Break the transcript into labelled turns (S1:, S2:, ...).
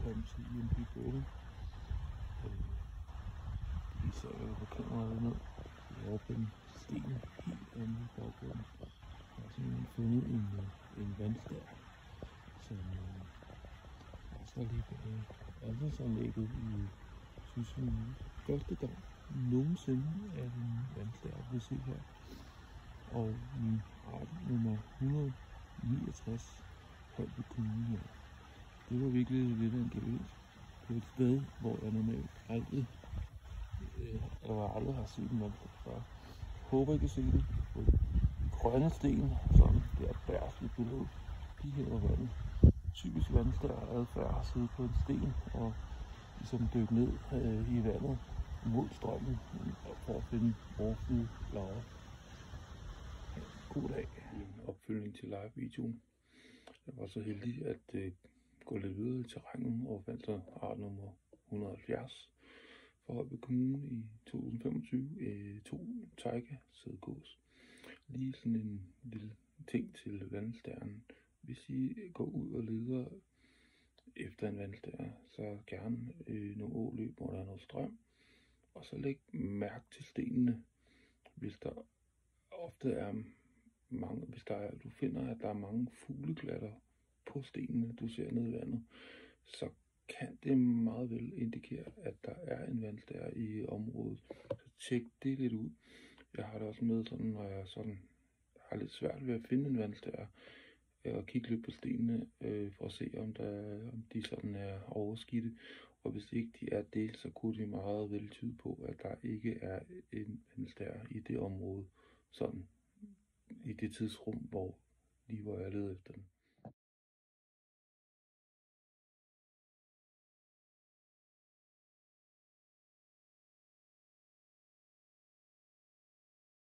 S1: kom til IMP Bølle. De ser jo på kameraet ned. Det er oppe en sten helt anden i baggrunden. Jeg har simpelthen fundet en vandstær, som står lige bag anlægget i Sydsvindmølle. Første gang nogensinde er en vandstær vi ser her. Og min art nummer 169 Holbæk Kommune her. Det var virkelig lidt af en gevinst. Det er et sted, hvor jeg normalt aldrig har set en vandstær før. Håber I kan se det på grønne sten, som det er bærstligt billede. De her vandet. Typisk vandstær adfærd at sidde på en sten og ligesom dykke ned i vandet mod strømmen for at finde overflade laver. God dag. En opfølgning til live-videoen. Jeg var så heldig at gå lidt videre i terrænet og fandt så art nummer 170 for Holbæk Kommune i 2025. 2 taiga sædgås. Lige sådan en lille ting til vandstæren. Hvis I går ud og leder efter en vandstær, så gerne nogle åløb, hvor der er noget strøm. Og så læg mærke til stenene, hvis der ofte er mange, du finder, at der er mange fugleklatter på stenene, du ser ned i vandet, så kan det meget vel indikere, at der er en vandstær i området. Så tjek det lidt ud. Jeg har det også med, sådan, når jeg har lidt svært ved at finde en vandstær, og kigge lidt på stenene for at se, om de sådan er overskidte. Og hvis ikke de er det, så kunne det meget vel tyde på, at der ikke er en vandstær i det område, sådan i det tidsrum, hvor jeg leder efter den.